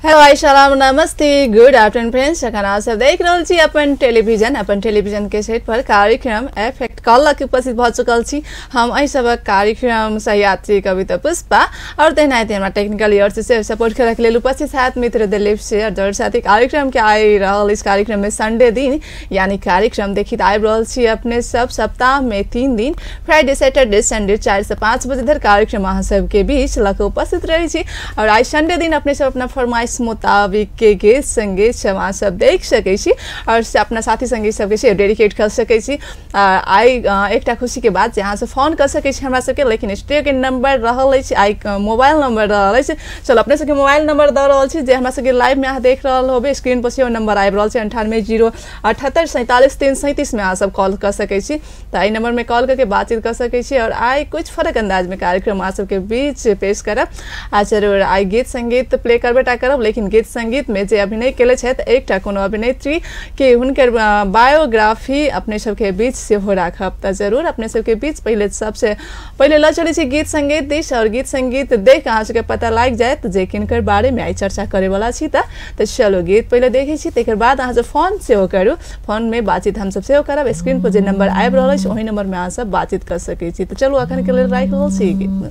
Hello सलाम नमस्ते good afternoon friends अखना सब देख रहल छी अपन टेलीविजन के सेट पर कार्यक्रम इफेक्ट कॉल के उपस्थित भ चुकल छी हम एहि सबक कार्यक्रम सहयात्री कविता पुष्पा और तेनाहिते हमरा टेक्निकल और से सपोर्ट करे के लेल उपस्थित साथ मित्र दिलीप से और साथ ही कार्यक्रम के आइ रहल इस कार्यक्रम में संडे दिन यानी कार्यक्रम देखित आबि रहल छी अपने सब सप्ताह में 3 दिन फ्राइडे सैटरडे संडे 4 से 5 बजे धरि कार्यक्रम अहाँ सब के बीच लके उपस्थित रही छी और आज संडे दिन अपने सब अपना फरमाइश मुताबिक के गीत संगीत सब सब देख सकै छी और अपना साथी संगीत सबके से डेडिकेट कर सकै छी। आई एकटा खुशी के बात जहाँ से फोन कर सकै छी हमरा सबके लेकिन स्टूडियो के नंबर रहल अछि आई मोबाइल नंबर रहल अछि। चलो अपने सबके मोबाइल नंबर द रहल छी जे हमरा सबके लाइव में अहाँ देख रहल होबे स्क्रीन पर से नंबर आबि रहल छै 9808747337 में अहाँ सब कॉल कर सकै छी। त आई नंबर में कॉल करके बातचीत कर सकै छी और आई कुछ फर्क अंदाज में कार्यक्रम अहाँ सबके बीच पेश करब। आ जरूर आई गीत संगीत प्ले करबेटा करब लेकिन गीत संगीत में जे अभिनय केले छथि एकटा कोनो अभिनेत्री के हुनकर बायोग्राफी अपने सबके बीच से हो राखब। त जरूर अपने सबके बीच सबसे पहले ल चले छी गीत संगीत दिश और गीत संगीत देख अहाँ सबके पता लाग जाए जे किनकर बारे में आई चर्चा करे वाला छी। त चलो गीत पहले देखे छी तेकर बाद अहाँ सब फोन सेहो करू फोन में बातचीत हम सब सेहो करब स्क्रीन पर जे नंबर आबि रहल अछि ओही नंबर में अहाँ सब बातचीत कर सकै छी। त चलो अखन के लेल राखि रहल छी गीत में।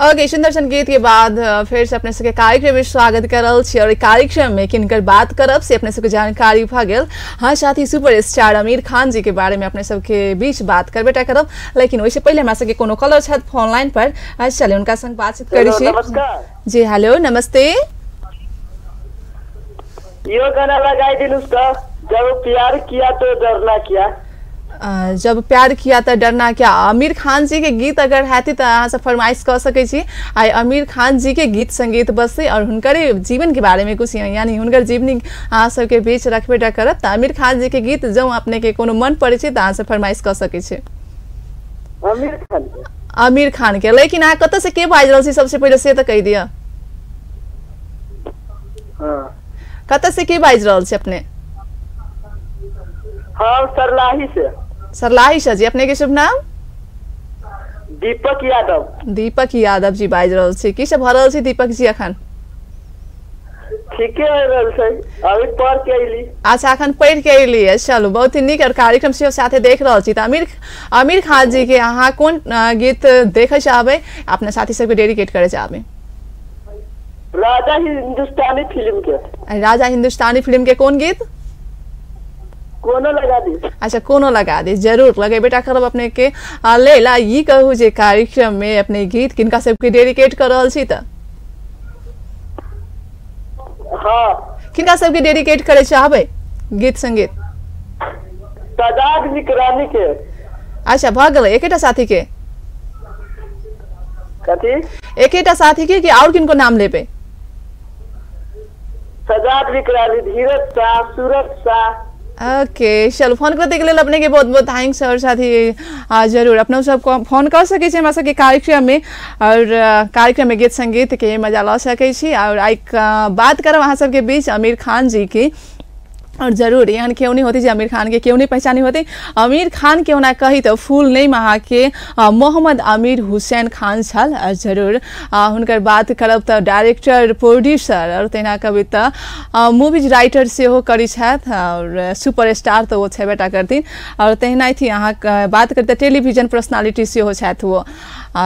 ओके सुंदर सन गीत के बाद फिर से अपने सबके कार्यक्रम में स्वागत करल छी और कार्यक्रम में किनकर बात करब से अपने सबके जानकारी भ गेल। हाँ साथी सुपर स्टार आमिर खान जी के बारे में अपने सबके बीच बात करबेटा करब लेकिन वैसे पहले हमरा सबके कोनो कॉलर छथि फोन लाइन पर चलिए उनका संग बातचीत करी छी। जी हेलो नमस्ते। यो गाना लगाई दिन उसका जब प्यार किया तो डरना क्या। जब प्यार किया तो डरना क्या आमिर खान जी के गीत अगर हैती तो अहाँ से फरमाइश कर सकै छी। आई आमिर खान जी के गीत संगीत बसे और हुनकर जीवन के बारे में कुछ यानी हुनकर जीवनी अहाँ सबके बीच रखबेटा करब। त आमिर खान जी के गीत जो अपने के कोनो मन पड़े छै त अहाँ से फरमाइश कर सकै छी। आमिर खान के लेकिन अहाँ कत से के बाजि रहल छी सबसे पहले से त कहि दिया। कत से के बाजि रहल छी अपने। हाँ सरलाही से। सरलाही से जी अपने के शुभ नाम। दीपक यादव। दीपक यादव जी बाजि रहल छी की सब भ रहल छी दीपक जी अखन। ठीके रहल छै अभी पढ़ के अइली। अच्छा अखन पढ़ के अइली है चलो बहुत ही नीक और कार्यक्रम से साथे देख रहल छी। त आमिर खान जी के अहाँ कोन गीत देखे चाहबे अपने साथी सबके डेडिकेट करे चाहबे। राजा हिंदुस्तानी फिल्म के। राजा हिंदुस्तानी फिल्म के कौन गीत। कोनो लगा दी। अच्छा कोनो लगा दी जरूर लगे बेटा करब अपने के लेला ई कहू जे कार्यक्रम में अपने गीत किनका सबके डेडिकेट कर रहल छी त। हां किनका सबके डेडिकेट करे चाहबे गीत संगीत। सजाद निकरानी के। अच्छा भ गेल एकेटा साथी के। कथी एकेटा साथी के कि और किनको नाम लेबे। सजाद निकरानी धीरज शाह सूरज शाह। ओके चलो फोन करते के लिए अपने के बहुत बहुत थैंक्स और साथी जरूर अपना सब फोन कर सके छी हमरा सबके कार्यक्रम में और कार्यक्रम में गीत संगीत के मजा ल सके छी। और आई बात करब अहाँ सबके बीच आमिर खान जी की और जरूर यहाँ क्यों नहीं होती आमिर खान के क्यों नहीं पहचानी होती। आमिर खान क्यों ना कही तो फुल नेम अहाँ के मोहम्मद आमिर हुसैन खान छल। जरूर हुनकर बात करब तो डायरेक्टर प्रोड्यूसर और तेना कविता मूवीज राइटर से हो करी छथि और सुपर स्टार तो वो छेबेटा करथिन और तेना थी अहाँ बात करते टेलीविजन पर्सनालिटी से हो छथि वो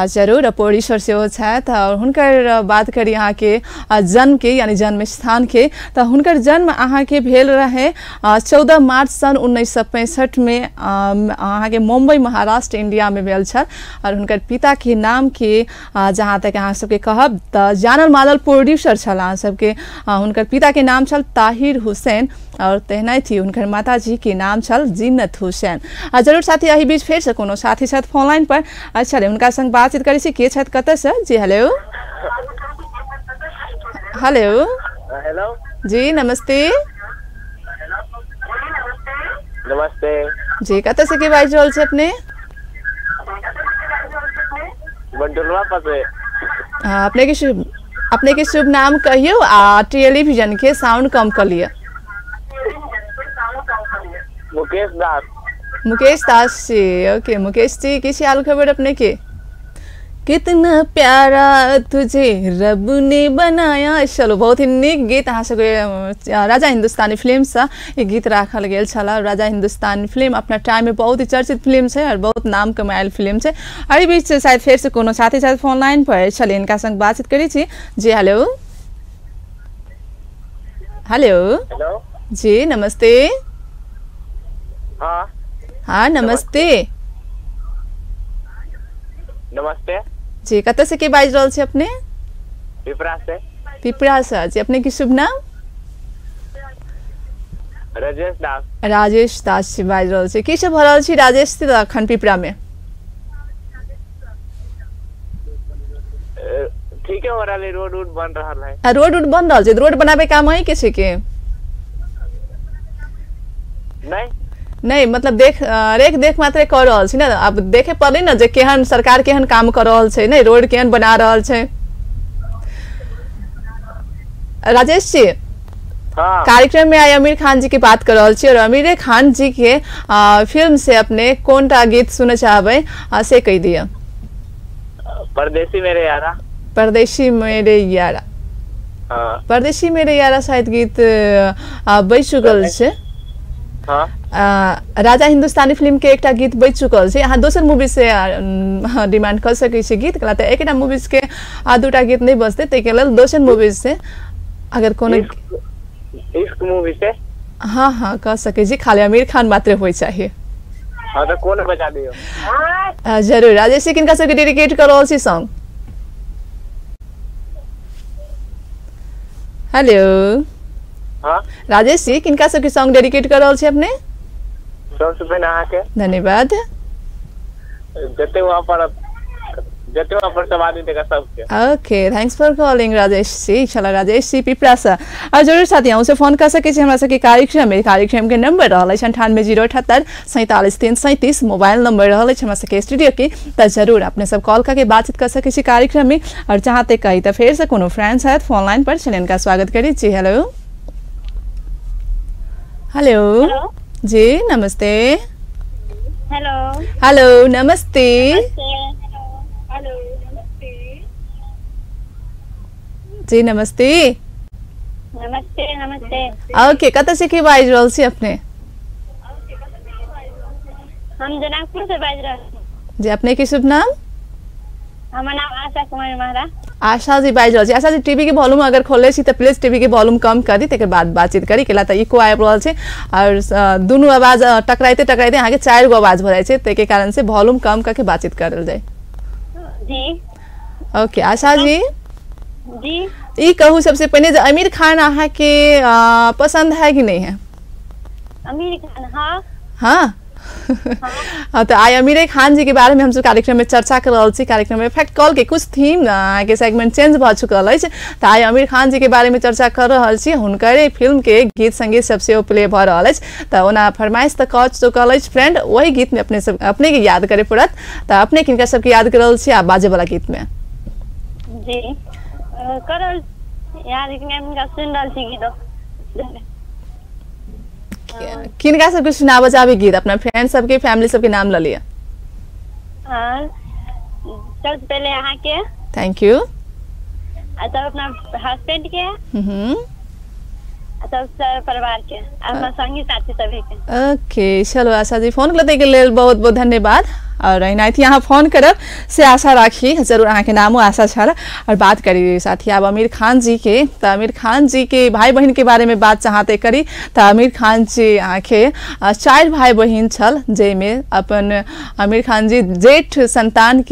जरूर प्रोड्यूसर से हो छथि और हुनकर बात करी अहाँ के जन्म के यानी जन्म स्थान के तो हुनकर जन्म अहाँ के भेल रहे 14 मार्च सन 1965 में अहाँ के मुंबई महाराष्ट्र इंडिया में भेल छल और हुनकर पिता के नाम के जहाँ तक अहाँ सबके कहब त जानल मानल प्रोड्यूसर छल अहाँ सबके हुनकर पिता के नाम छल ताहिर हुसैन और तेहनाई थी हुनकर माता जी के नाम छल जीनत हुसैन। जरूर साथी यही बीच फिर से कोनो साथी छथि फोन लाइन पर। अच्छा उनका संग बातचीत करी छी के छथि कत से। जी हेलो हेलो हेलो जी नमस्ते। नमस्ते। जी कतऽ से के बाजि रहल छी अपने? बंटुलवा पर से। अपने के शुभ नाम कहियो आ टेलीविजन के साउंड कम कर लिया। मुकेश दास। मुकेश दास जी, ओके मुकेश जी किसी हाल खबर अपने के? कितना प्यारा तुझे रब ने बनाया। चलो बहुत ही नीक गीत अहाँ सबके राजा हिंदुस्तानी फिल्म से ये गीत राखल गेल छला। राजा हिंदुस्तानी फिल्म अपना टाइम में बहुत ही चर्चित फिल्म है और बहुत नाम कमायल फिल्म है। एहि बीच शायद फिर से कोनो साथी साथ फोन लाइन पर चलिए इनका संग बातचीत करी छी। जी हेलो हेलो हेलो जी नमस्ते। हाँ हाँ नमस्ते। नमस्ते। जी कतऽ से के बाजि रहल छी अपने? पिपरा से। पिपरा से। जी अपने की शुभ नाम? राजेश दास। राजेश दास जी बाजि रहल छी। की सब भऽ रहल छी राजेश जी अखन पिपरा में? ठीक है हो रहा है, रोड वोड बन रहा है। रोड उड बन रहल छै? रोड बनाबे काम अहीं के छै के? नहीं नहीं मतलब देख मात्र कर रहल छी ना। अब देखे पड़े ना जे केहन सरकार केहन काम कर रहल छै ने, रोड केहन बना रहल छै। राजेश जी हाँ कार्यक्रम में आए आमिर खान जी की बात कर रहल छी और आमिर खान जी के फिल्म से अपने कौन टा गीत सुने चाहबे से कह दिया। परदेसी मेरे यारा। परदेसी मेरे यारा। हाँ परदेसी मेरे यारा शायद गीत बजि चुकल छै। हाँ राजा हिंदुस्तानी फिल्म के एकटा गीत बजि चुकल छै। अहाँ दोसर मूवी से डिमांड कर सकै छी गीत के, तऽ एकटा मूवीज के दूटा गीत नहीं बजते ताहि के लेल दोसर मूवीज से अगर कोनो इश्क मूवी से। हाँ हाँ कह सकै छी, खाली आमिर खान मात्र होय चाहिए। हाँ तो कौन बजा दियो। जरूर राजेश जी किनका सबके डेडिकेट कर रहल छी सॉन्ग? हेलो हाँ राजेश जी किनका सबके सॉन्ग डेडिकेट कर रहल छी अपने? सबसे पहले अहाँ के धन्यवाद। जते वहाँ पर सब आदमी देगा सबके। Okay thanks for calling Rajesh ji. चला राजेश जी पिपरा से और जरूर साथी अहूँ से फोन कर सके छी हमरा सबके कार्यक्रम के नंबर रहल 98 078 47 337 मोबाइल नंबर रहल हमरा सबके स्टूडियो के, तो जरूर अपने सब कॉल करके बातचीत कर सके छी कार्यक्रम में। और चाहते कही तो फिर से कोनो फ्रेंड्स है फोन लाइन पर, चलिए इनका स्वागत करी। जी हेलो हेलो जी नमस्ते। हेलो हेलो नमस्ते। हेलो नमस्ते। जी नमस्ते। नमस्ते नमस्ते। ओके कतऽ से के बाजि रहल छी अपने? हम जनकपुर से बाजि रहल छी। जी अपने के शुभ नाम? हमर नाम आशा कुमारी महाराज। आशा जी बाजि रहल छी। आशा जी टीवी के वॉल्यूम अगर खोले छी तो प्लीज टीवी के वॉल्यूम कम करी, तकर बाद बातचीत करी केला तो इको आबि रहल छै और दुनू आवाज टकराइते टकराइते अहाँ के 4 गो आवाज भ जाय छै, ताहि के कारण से वॉल्यूम कम करके बातचीत करल जाए। जी ओके आशा जी जी ई कहू सबसे पहले जे आमिर खान अहाँ के पसंद है कि नहीं है? आमिर खान हाँ हाँ हाँ तो आई आमिर खान जी के बारे में हम सब कार्यक्रम में चर्चा कर रहा छी। कार्यक्रम में फैक्ट कॉल के कुछ थीम के सेगमेंट चेंज भ चुकल है, तो आई आमिर खान जी के बारे में चर्चा कर रहा छी। हुनकर फिल्म के गीत संगीत सबसे प्ले भ रहा है, तो ओना फरमाइश तो कर चुकल है फ्रेंड, वही गीत में अपने के याद करे पड़त। तो अपने किनका सबके याद कर रहा छी आ बाजे वाला गीत में? जी करल यार इनका सुन रहल छी गीत। किनका सबके सुना बजाबे गीत? अपना फ्रेंड सबके फैमिली सबके नाम ल लिया। सबसे पहले अहाँ के थैंक यू। तब अपना हस्बैंड के तब सर परिवार के अपना संगी साथी सभी के। ओके चलो आशा जी फोन करते के लिए बहुत बहुत धन्यवाद। और एनाहिते अहाँ फोन करब से आशा राखी, जरूर अहाँ के नामो आशा छल। और बात करी साथी अब आमिर खान जी के, तो आमिर खान जी के भाई बहन के बारे में बात चाहते करी। तो आमिर खान जी अहाँ के 4 भाई बहन छल, जैमें अपन आमिर खान जी जेठ संतान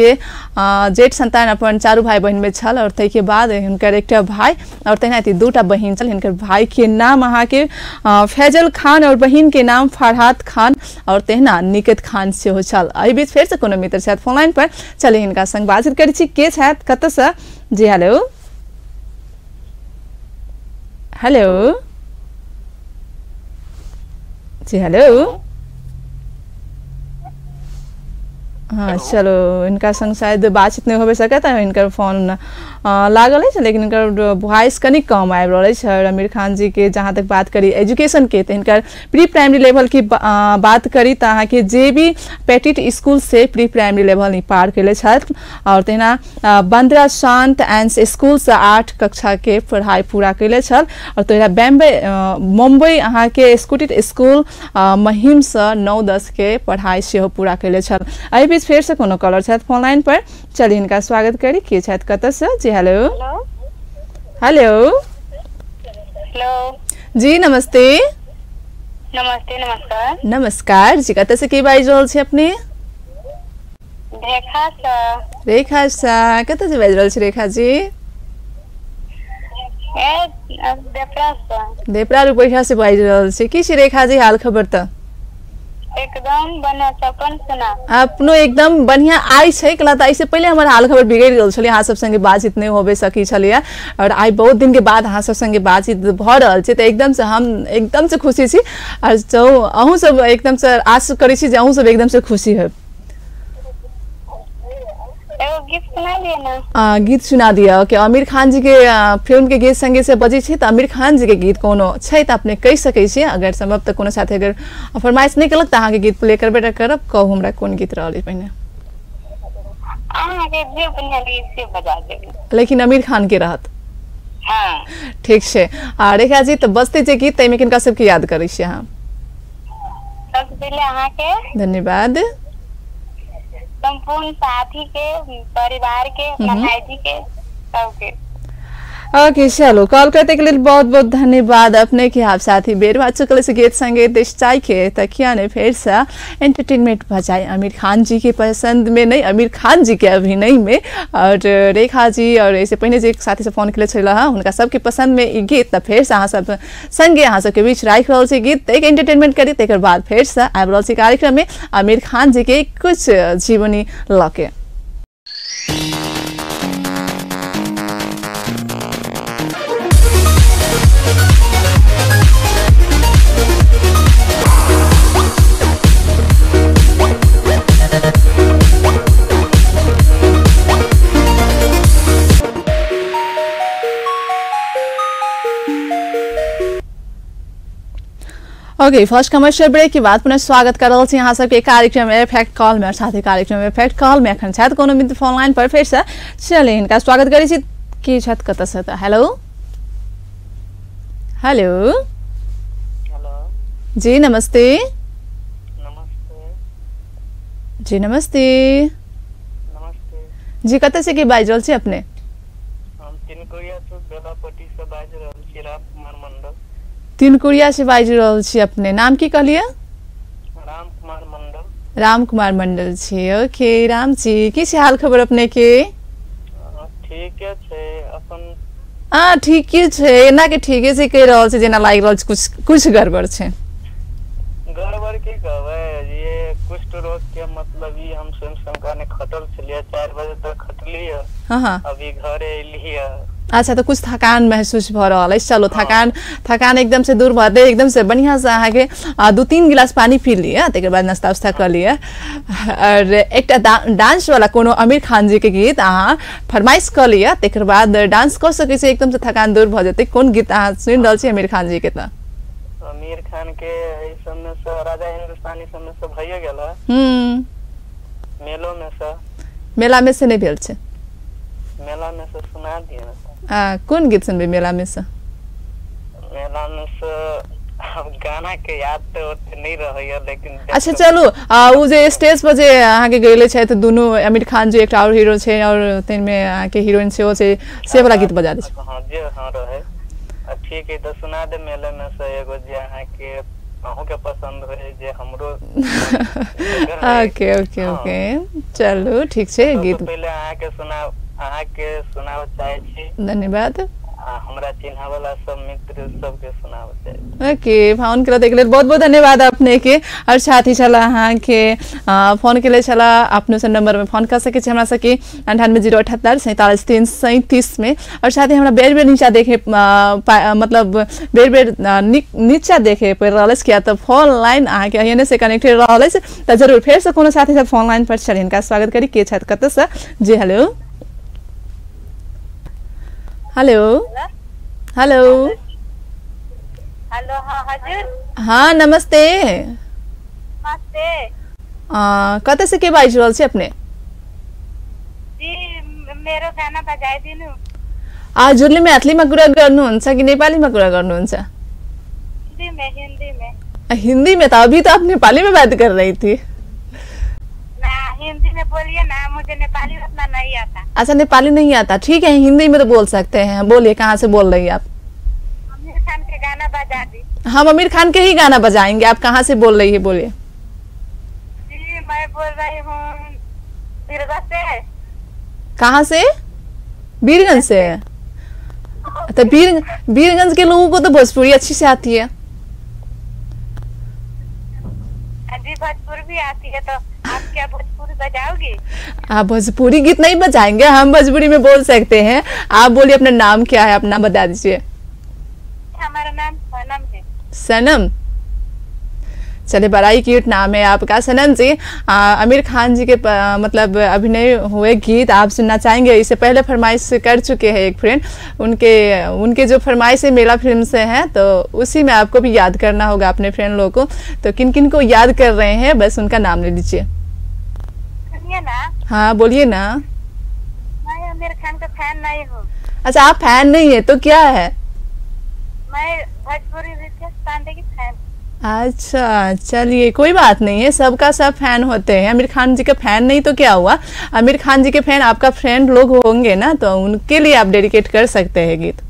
अपन 4 भाई बहन में छल। और तै के बाद हिनकर एकटा भाई और तेनाहिते 2टा बहन छल। हिनकर भाई के नाम अहाँ के फैजल खान और बहन के नाम फरहाद खान और तेहना निकेत खान से हो छल। एहि बीच फिर से कोनो मित्र छथि फोन लाइन पर, चलिए इनका संग बातचीत करै छी। के छथि कतऽ से? जी हेलो हेलो जी हेलो हाँ चलो इनका संग शायद बातचीत नहीं हो सकता है, इनकर फोन लागल है लेकिन इनकर वॉइस कनी कम आबि रहल है। और आमिर खान जी के जहाँ तक बात करी एजुकेशन के तो इनकर प्री प्राइमरी लेवल की बात करी तो अहाँ के जे बी पैटिट स्कूल से प्री प्राइमरी लेवल नहीं पार कैले छथि और तेना बंद्रा शांत एंड स्कूल से 8 कक्षा के पढ़ाई पूरा कैले छल और तेना मुंबई अहाँ के स्कूटिट स्कूल महिम से 9-10 के पढ़ाई से पूरा कैले छल। एहि बीच फिर से कोनो कॉलर छथि फोन लाइन पर, चलिए इनका स्वागत करी। के छथि कतऽ से? जी हेलो हेलो हेलो जी नमस्ते। नमस्ते नमस्कार नमस्कार जी, कतऽ से के बाजि रहल छी अपने? रेखा सा रेखा सा, कतऽ से बाजि रहल छी रेखा जी? देपरा सा देपरा रुपैया से बाजि रहल छी। की छी रेखा जी हाल खबर तऽ? एकदम बढ़िया अपन सुना। अपनो एकदम बढ़िया आई छै कला तऽ ऐसे पहले हमर हाल खबर बिगड़ गेल छलै, अहाँ सब संगे बातचीत नहीं होबे सकी छलिए और आई बहुत दिन के बाद अहाँ सब संगे बातचीत भ रहल छै तऽ एकदम से हम एकदम से खुशी छी और जो अहूँ सब एकदम से आश करै छी जे अहूँ सब एकदम से खुशी है। गीत सुना दिए ना। गीत सुना दिया कि आमिर खान जी के फिल्म के गीत संगे से बजे छै तऽ आमिर खान जी के गीत कोनो छै तऽ अपने कहि सकै छी, अगर संभव तऽ कोनो साथी अगर फरमाइश नहीं केलक तऽ अहाँ के गीत प्ले करबे टा करब। कहू हमरा कोन गीत रहल पहिने? अहाँ के जे बढ़िया गीत से बजा देब लेकिन आमिर खान के रहत। हाँ ठीक छै। रेखा जी तऽ बजते जे गीत तैमे किनका सबके याद करै छी अहाँ? सबसे पहले अहाँ के धन्यवाद। संपूर्ण साथी के परिवार के भाई जी के सबके। ओके चलो कॉल करते के लिए बहुत बहुत धन्यवाद अपने के। आप साथी बेर बात चुकल से गीत संगे देश चाय के तकिया ने फिर से एंटरटेनमेंट बजाए आमिर खान जी के पसंद में नहीं, आमिर खान जी के अभिनय में। और रेखा जी और ऐसे पहले जो एक साथी से फोन के लिए उनका सबके पसंद में ई गीत फिर से अहाँ सब संगे अहाँ सबके बीच राख रहा गीत एक एंटरटेनमेंट करी तक बाद फिर से आबि रहल कार्यक्रम में आमिर खान जी के कुछ जीवनी लके। ओके फर्स्ट कमर्शियल ब्रेक के बाद पुनः स्वागत कर रहल छी अहाँ सबके कार्यक्रम में इफेक्ट कॉल में। और साथ ही कार्यक्रम में इफेक्ट कॉल में एखन छथि कोनो मित्र फोन लाइन पर फिर से चलिए इनका स्वागत करै छी। की छथि कतऽ से? हेलो हेलो हेलो जी नमस्ते। नमस्ते जी नमस्ते नमस्ते जी, कतऽ से की बाजि रहल छी अपने? हम तिनकोरिया से बेलापट्टी से बाजि रहल छी, रामकुमार मंडल। तिनकुरिया से बाजि रहल छी अपने, नाम की कहलिए? रामकुमार मंडल। रामकुमार मंडल छी। ओके राम जी, की छै हाल खबर अपने के? ठीक छै अपन? ठीके छै, एना के ठीके से कहि रहल छै जेना लागि रहल छै कुछ गड़बड़ छै। गड़बड़ की कहबै, ये कुष्ठ रोग के मतलब ई हम शंका ने खटल छलिए, 4 बजे तक खटलिए। हाँ अभी घरे एलिए। अच्छा तो कुछ थकान महसूस भ रहल है? चलो थकान एकदम से दूर भते एकदम से बढ़िया से अहाँ के 2-3 गिलास पानी पी लिए तक बाद नाश्ता उस्ता कर लिए और एक डांस वाला कोनो आमिर खान जी के गीत अहाँ फरमाइश कर लिए तक बाद डांस कर सके से एकदम से थकान दूर भ जते। कोन गीत अहाँ सुन रहल छी आमिर खान जी के? त आमिर खान के ई सब में से राजा हिंदुस्तानी सब में से भइए गेला। मेला में से नहीं भेल छै? मेला में से सुना दिए। कौन गीत सुनबे मेला में से? मेला में से गाना के याद तो ओते नहीं रहैया लेकिन अच्छा चलो उ जे स्टेज पर जे अहाँ के गइले छै त दुनु आमिर खान जी एकटा और हीरो छै और तै में अहाँ के हीरोइन सेहो छै से वाला गीत बजा दे। हां जे हां रहे ठीक है तो सुना दे। मेला में से एगो जे अहाँ के अहू के पसंद होय जे हमरो। ओके ओके ओके चलो ठीक छै गीत पहले अहाँ के सुनाव चाहे छी। धन्यवाद। हमरा चिन्हा वाला सब मित्र सबके सुनाबे। ओके, फोन के लिए बहुत बहुत धन्यवाद अपने के। और साथ ही चला अहाँ के फोन के लिए चला अपने से नंबर में फोन कर सके हमरा सके 9808474337 में। और साथ ही हमरा बेर बेर नीचा देखे मतलब बेर बेर नीचा देखे पड़ रहा किया तो फोन लाइन अहाँ के एने से कनेक्टेड रहा तो जरूर फिर से कोनो साथी साथ फोन लाइन पर चल इनका स्वागत करी के छत कत से। जी हेलो हेलो हेलो हेलो। हाँ हजुर। हाँ नमस्ते। नमस्ते कतै से के बाइज रहल छी अपने? जी मेरो गाना बजाइ दिनु। हजुरले मैथिलीमा कुरा गर्नुहुन्छ कि नेपालीमा कुरा गर्नुहुन्छ? हिंदी में। हिंदी में? तो अभी तो आप नेपाली में बात कर रही थी। ना हिंदी में बोलिए ना, मुझे नेपाली उतना नहीं आता। अच्छा नेपाली नहीं आता, ठीक है हिंदी में तो बोल सकते हैं। बोलिए कहाँ से बोल रही है आप? आमिर खान के गाना बजा दी। हम आमिर खान के ही गाना बजाएंगे। आप कहाँ से बोल रही है बोलिए? जी मैं बोल रही हूँ बीरगंज से। कहाँ से? बीरगंज से। तो बीरगंज के लोगों को तो भोजपुरी अच्छी से आती है। जी भोजपुरी भी आती है, तो आप क्या भोजपुरी बजाओगी? आप भोजपुरी गीत नहीं बजाएंगे, हम भोजपुरी में बोल सकते हैं। आप बोलिए अपना नाम क्या है, अपना बता दीजिए। हमारा नाम सनम है। सनम, चले बड़ा ही क्यूट नाम है आपका सनम जी। आमिर खान जी के मतलब अभिनय हुए गीत आप सुनना चाहेंगे? इससे पहले फरमाइश कर चुके हैं एक फ्रेंड, उनके जो फरमाइश मेला फिल्म से हैं, तो उसी में आपको भी याद करना होगा अपने फ्रेंड लोगों को। तो किन किन को याद कर रहे हैं बस उनका नाम ले लीजिए। सुनिए ना। हाँ बोलिए ना। मैं आमिर खान का फैन नहीं हूँ। अच्छा आप फैन नहीं है तो क्या है? मैं भोजपुरी रितेश पांडे की फैन। अच्छा चलिए कोई बात नहीं है, सबका सब फैन होते हैं। आमिर खान जी का फैन नहीं तो क्या हुआ, आमिर खान जी के फैन आपका फ्रेंड लोग होंगे ना, तो उनके लिए आप डेडिकेट कर सकते हैं गीत।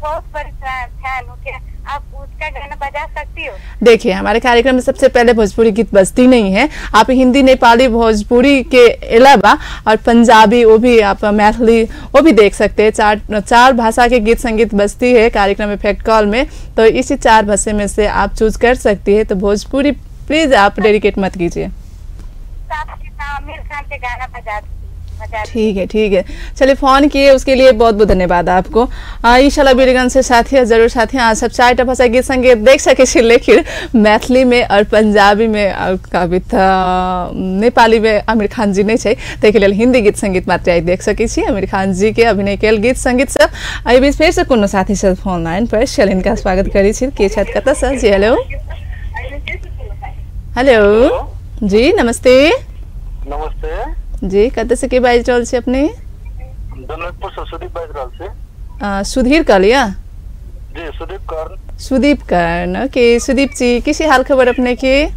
बहुत बड़ी फैन हूँ, क्या आप उसका गाना बजा सकती हो? देखिए हमारे कार्यक्रम में सबसे पहले भोजपुरी गीत बजती नहीं है। आप हिंदी, नेपाली, भोजपुरी के अलावा और पंजाबी, वो भी आप मैथिली वो भी देख सकते हैं। चार भाषा के गीत संगीत बजती है कार्यक्रम इफेक्ट कॉल में, तो इसी 4 भाषा में से आप चूज कर सकती है। तो भोजपुरी प्लीज आप डेडिकेट मत कीजिए। आमिर खान के गाना बजा ठीक है चलिए फोन किए उसके लिए बहुत बहुत धन्यवाद आपको। ईशाला बीरगंज से साथी जरूर साथी सब 4टा भाषा गीत संगीत देख सके छी, लेकिन मैथिली में और पंजाबी में और कविता नेपाली में आमिर खान जी नहीं है, ताहि लेल हिंदी गीत संगीत मात्र देख सके छी। आमिर खान जी के अभिनय कल गीत संगीत सब एहि बीच फिर से कोनो साथी से फोन लाइन पर चल इनका स्वागत करी छी। के छत कत से? जी हेलो हेलो जी नमस्ते। नमस्ते जी कत से के बाज रहल छी अपने? जनकपुर से सुदीप बाज रहल छी। सुधीर कहलिया? जी सुदीप कर्ण के सुदीप जी किसी हाल खबर अपने के?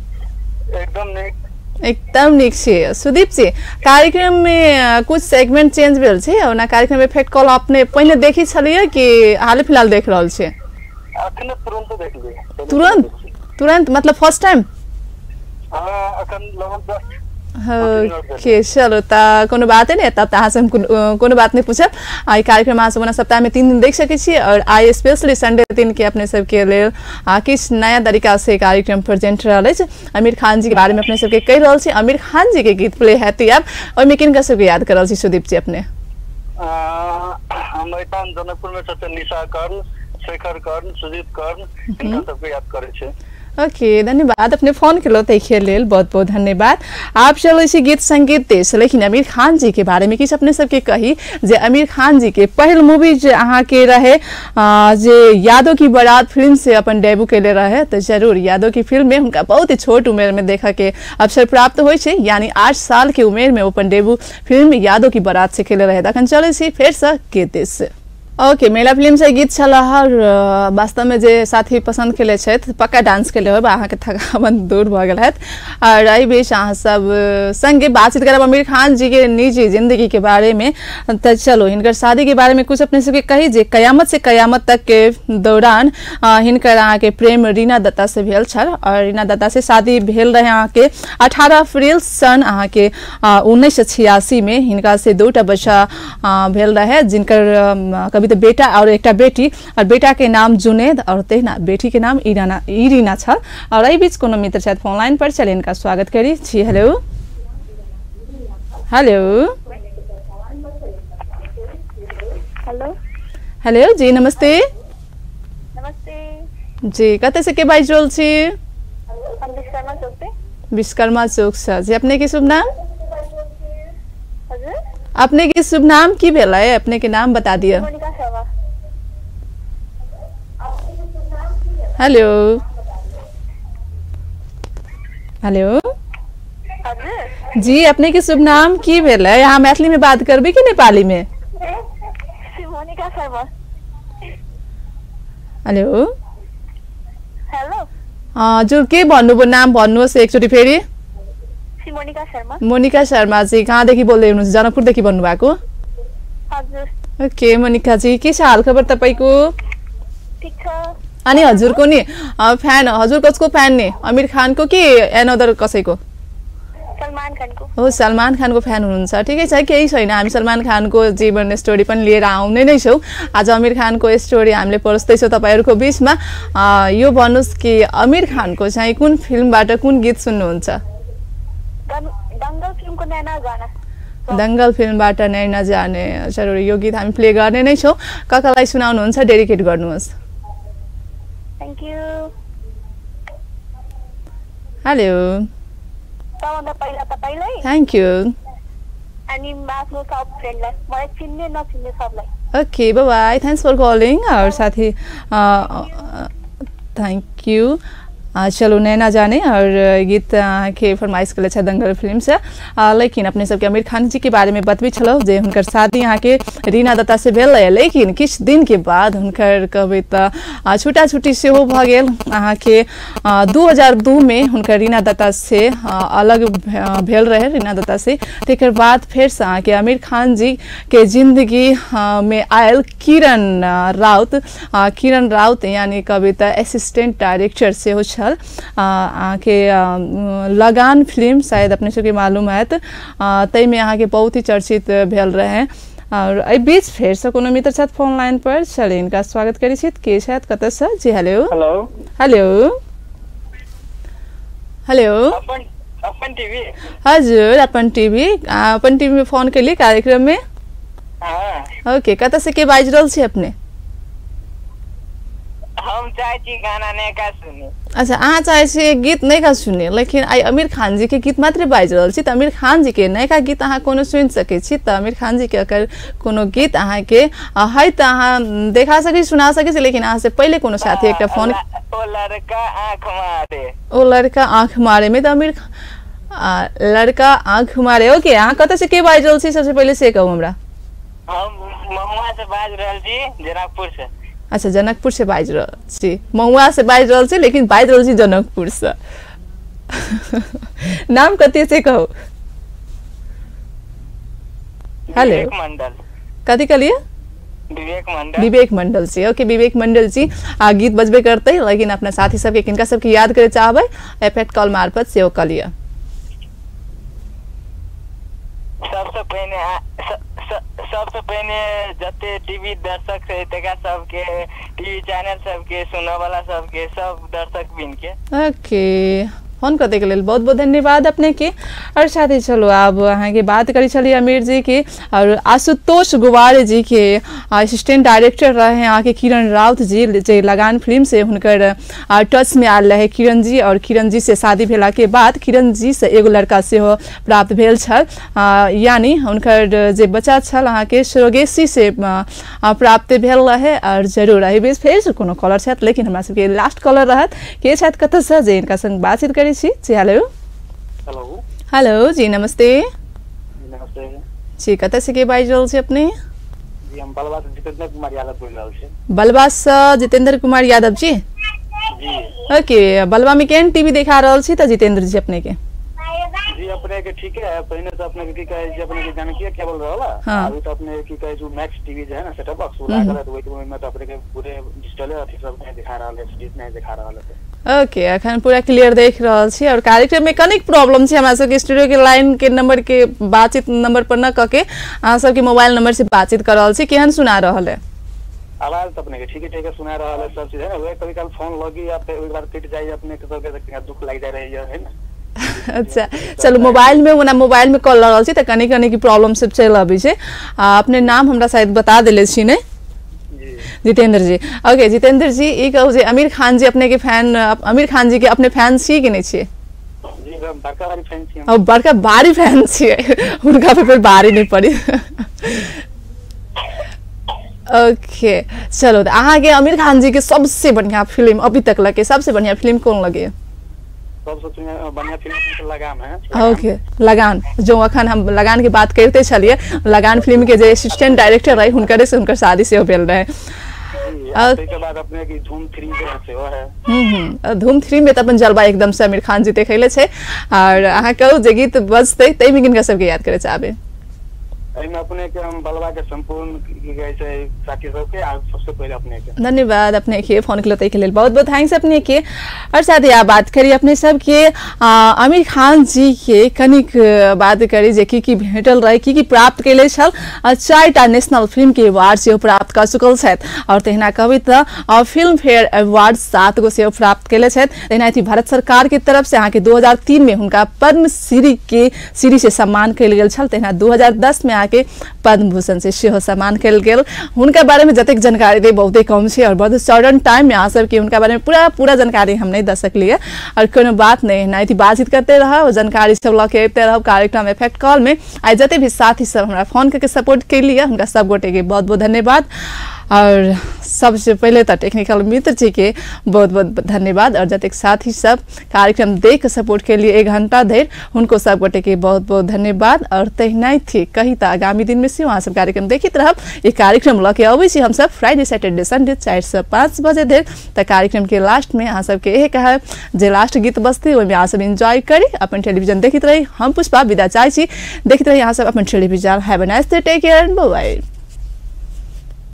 एकदम निक छे सुदीप जी। कार्यक्रम में कुछ सेगमेंट चेंज भेल छे और ना कार्यक्रम में इफेक्ट कॉल आपने पहले देखी छलिए कि हाल फिलहाल देख रहल छे? अखन तुरंत देख लिए। तुरंत मतलब फर्स्ट टाइम? हां अखन लगभग ओके चलो कोनो बात है नहीं, तब तहाँ से हम कोनो बात नहीं पूछब। कार्यक्रम अहाँ सब सप्ताह में 3 दिन देख सके छी, और आई स्पेशली संडे दिन के अपने सबके लिए किस नया तरीका से कार्यक्रम प्रेजेंट रहा है। आमिर खान जी के बारे में अपने सबके कह रहा है। आमिर खान जी के गीत प्ले हैती आप और में किनका सबके याद कर रहा छी सुदीप जी अपने? हम जनकपुर में सबसे निशा कर्ण, शेखर कर्ण, सुजीत कर्ण इनका सबके याद करे छे। ओके धन्यवाद अपने फोन के लो देखे लेल बहुत बहुत धन्यवाद। आप चलो इसी गीत संगीत देश, लेकिन आमिर खान जी के बारे में किस अपने सबके कही जे आमिर खान जी के पहल मूवी जे अहाँ के रहे जे यादों की बारात फिल्म से अपन डेब्यू कैले रहे, तो जरूर यादों की फिल्म में उनका बहुत ही छोट उम्र में देखा के अवसर प्राप्त हो, यानी 8 साल के उम्र में अपन डेब्यू फिल्म यादों की बारात से खेले रहे। तखन चलो इसी फिर से गीत से ओके मेला फिल्म से गीत छला और वास्तव में जे साथी पसंद केले छथि पक्का डांस केले हो अहाँ के थकावन दूर भ गेल हैत। और एहि बीच अहाँ सब संगे बातचीत करब आमिर खान जी के निजी जिंदगी के बारे में। तो चलो हिनकर शादी के बारे में कुछ अपने सबके कही जे कयामत से कयामत तक के दौरान हिनकर अहाँ के प्रेम रीना दत्ता से भेल छल, और रीना दत्ता से शादी भेल रहे अहाँ के 18 अप्रैल सन अहाँ के 1986 में। हिनका से 2टा बच्चा भेल रहे, जिनकर कविता जुनेद बेटा और एक बेटी और बेटा के नाम जुनेद और तेना बेटी के नाम इरीना छ और यही बीच कोनो मित्र साथ फोन लाइन पर चले इनका स्वागत करी छी। हेलो हेलो हेलो हेलो जी नमस्ते नमस्ते जी कते से के बाइज रोल छी हम विश्वकर्मा चौक पे। विश्वकर्मा चौक से जी अपने के शुभ नाम हजुर अपने के शुभ नाम की भेला है अपने के नाम बता दिए। मोनिका शर्मा। हेलो हेलो हजुर जी अपने के शुभ नाम की भेला है यहाँ मैथिली में बात करबी कि नेपाली में। मोनिका शर्मा। हेलो हेलो हजुर के भन्नुभयो नाम भन्नुहोस् एकचोटि फेरि। मोनिका शर्मा। मोनिका शर्मा जी कहाँदेखि बोल्दै हुनुहुन्छ जनकपुरदेखि भन्नुभएको। हजुर ओके मोनिका जी के छ हाल खबर तपाईँको। ठीक छ। अनि हजुरको नि फ्यान हजुर कसको फ्यान नि आमिर खानको कि एनअदर कसैको। सलमान खानको। हो सलमान खानको फ्यान हुनुहुन्छ ठिकै छ केही छैन हामी सलमान खानको जीवन स्टोरी पनि लिएर आउने नै छौँ। आज आमिर खानको स्टोरी हामीले परोस्दैछौँ तपाईँहरूको बिचमा। यो भन्नुहोस् कि आमिर खानको चाहिँ कुन फिल्मबाट कुन गीत सुन्नुहुन्छ। दंगल फिल्मको नैना जाने। दंगल फिल्मबाट नैना जाने जरुर यो गीत हामी प्ले गर्ने नै छौँ। ककालाई सुनाउनुहुन्छ डेडिकेट गर्नुहोस्। Thank you. हेलो सबभन्दा पहिला तपाईँलाई थ्याङ्क यू अनि आफ्नो सब फ्रेन्डलाई मलाई चिन्ने नचिन्ने सबलाई। Okay bye bye thanks for calling और साथी थैंक यू। चलो नैना जाने और गीत के फरमाइश के लिए दंगल फिल्म से लेकिन अपने सबके आमिर खान जी के बारे में बतबी छलो जे हुनकर शादी यहाँ के रीना दत्ता से भेल है लेकिन किछ दिन के बाद हुनकर कविता छुटा छुटी से हो भ गेल अहाँ के 2002 में हुनकर रीना दत्ता से अलग भेल रहे रीना दत्ता से। तेकर बाद फिर से अहाँ के आमिर खान जी के जिंदगी में आयल किरण राउत यानी कविता असिस्टेंट डायरेक्टर से हो के लगान फिल्म शायद अपने सबके मालूम है तई में यहाँ के बहुत ही चर्चित भेल रहे। और अ बीच फिर से कोनो मित्र साथ फोन लाइन पर चले इनका स्वागत करी छी के शायद कत से जी। हेलो हेलो हेलो हेलो अपन टीवी हजुर अपन टीवी में फोन के लिए कार्यक्रम में। हाँ ओके कत से के बाज रहल छी अपने। हम चाहे छी गाना नहीं का सुनी। अच्छा अहाँ चाहे छी गीत नहीं का सुने लेकिन आई आमिर खान जी के गीत मात्र बाज रहल छी त आमिर खान जी के नयका गीत अहाँ कोनो सुन सके छी त आमिर खान जी के अगर कोनो गीत अहाँ के है त अहाँ देखा सके सुना सके छी लेकिन अहाँ से पहले कोनो साथी एकटा फोन ओ लड़का आँख मारे ओ लड़का आँख मारे में त आमिर लड़का आँख मारे ओके अहाँ कत से के बाज रहल छी सबसे पहले से कहू हमरा। हम महुआ से बाज रहल छी जनकपुर से। अच्छा जनकपुर से बाज रहल छी महुआ से बाज रहल छी लेकिन बाज रहल छी जनकपुर से नाम कते से कहू। हेलो मंडल कथी कहलिए विवेक मंडल जी। ओके विवेक मंडल जी गीत बजबे करते लेकिन अपना साथी सबके किनका सबके याद करे चाहबे एफएक्ट कॉल मार्फत से कलिए। सबसे पहले जते टीवी दर्शक है तेका सबके टीवी चैनल सबके सुनने वाला सबके सब दर्शक बिन के ओके फोन करते के लिए बहुत बहुत धन्यवाद अपने के। और साथ ही चलो अब अहाँ के बात करी चलिए आमिर जी के और आशुतोष गुवारे जी के असिस्टेंट डायरेक्टर रहे हैं यहाँ के किरण राउत जी जे लगान फिल्म से हुनकर टच में आल रहे किरण जी और किरण जी से शादी भेला के बाद किरण जी से एगो लड़का से हो प्राप्त भेल छल यानी हुनकर जे बच्चा छल अहाँ के सरोगेसी से प्राप्त भेल रहे। और जरूर अही बीच फिर कोनो कॉलर छथि लेकिन हमरा सबके लास्ट कॉलर रहत के छथि कत से जे इनका संग बातचीत करी छी जी। हेलो हेलो हेलो जी नमस्ते नमस्ते जी कत से के बाज रहल छी अपने। जी हम बलवा से जितेंद्र कुमार यादव बोल रहल छी। बलवा से जितेंद्र कुमार यादव जी जी ओके बलवा में केन टीवी देखा रहल छी त जितेंद्र जी अपने के। जी अपने के ठीक है पहले तो अपने के की कहे जे अपने के जानकी केबल रहला हाँ। अभी तो अपने की कहे जो मैक्स टीवी जो है ना सेटअप बॉक्स वो लागल है तो वही में तो अपने के पूरे डिजिटल अथी सब नहीं दिखा रहा है सीरीज नहीं दिखा रहा है। ओके अखन पूरा क्लियर देख रहल छी और कार्यक्रम में कनिक प्रॉब्लम छै हमरा सबके स्टूडियो के लाइन के नंबर के बातचीत नंबर पर न क के अहाँ सबके मोबाइल नंबर से बातचीत कर रहल छी केहन सुना रहल है। आवाज तो अपने के ठीक है सुना रहा है सब चीज है ना। वे कभी कभी फोन लगी या फिर एक बार कट जाए अपने के तो दुख लग जा रही है ना। अच्छा चलो मोबाइल में ओना मोबाइल में कॉल लगल छी त कनी कनी की प्रॉब्लम सब चल आबी छै। अपने नाम हमरा शायद बता देले छी ने? जी जितेंद्र जी। ओके जितेंद्र जी ई कहू जे आमिर खान जी अपने के फैन, आमिर खान जी के अपने फैन छी कि नहीं छी? जी बड़का वाली फैन छी हम। अब बड़का भारी फैन छी उनका पे फिर भारी नहीं पड़ी। ओके चलो अहाँ के आमिर खान जी के सबसे बढ़िया फिल्म अभी तक लगे सबसे बढ़िया फिल्म कौन लगे? सबसे बढ़िया फिल्म लगान है। ओके लगान जो अखन हम लगान की बात करते चलिए, लगान फिल्म के जो असिस्टेंट डायरेक्टर रहे हुनकरे से हुनकर शादी से भेल रहे। के बाद अपने की धूम 3 से वो है। धूम 3 में तो अपन जलवा एकदम से आमिर खान जी देखैले छै। और अहाँ कहू जे गीत बजते तै में किनका सबके याद करे चाहबे? एहिमे अपने के हम बलवा के संपूर्ण की कहै छै साथी सबके आ सबसे पहले अपने के धन्यवाद। अपने के फोन के लिए बहुत बहुत थैंक्स अपने के। और साथ ही आप बात करिए अपने सब के आमिर खान जी के कनिक बात करी जे की भेटल रहे की प्राप्त कैले छल। 4टा नेशनल फिल्म के अवार्ड से प्राप्त कर चुकल छथि और तहिना कहबै त फिल्म फेयर अवार्ड 7 गो से प्राप्त कैले छथि। तहिना भारत सरकार के तरफ से अहाँ के 2003 में हुनका पद्म श्री से सम्मान कैल गेल छल। तहिना 2010 में के पद्म भूषण से सेहो सम्मान कैल गेल। हुनका बारे में जतेक जानकारी दे बहुते कम छै और बहुत सडन टाइम में सब के उनका बारे में पूरा जानकारी हम नहीं दे सकलिए। और कोनो बात नहीं थी बातचीत करते रह जानकारी सब लके अबते रह कार्यक्रम इफेक्ट कॉल में। आज जते भी साथी सब हमरा फोन करके सपोर्ट के लिए उनका सब गोटे के बहुत बहुत धन्यवाद। और सबसे पहले तो टेक्निकल मित्र जी के बहुत बहुत धन्यवाद। और जतेक साथी सब कार्यक्रम देख सपोर्ट के लिए 1 घंटा देर उनको सब गोटे के बहुत बहुत धन्यवाद। और तहिना थी कही तो आगामी दिन में से वहाँ सब कार्यक्रम देखित रह। ये कार्यक्रम लके अबै छी हम सब फ्राइडे सैटरडे संडे 4 से 5 बजे देर। तो कार्यक्रम के लास्ट में अहाँ सबके यही कहा जे लास्ट गीत बजते ओहिमे अहाँ सब एंजॉय करी अपन टेलीविजन देखित रही। हम पुष्पा विदा चाहे छी देखित रही अहाँ सब अपन television. Have a nice day, take care and bye bye.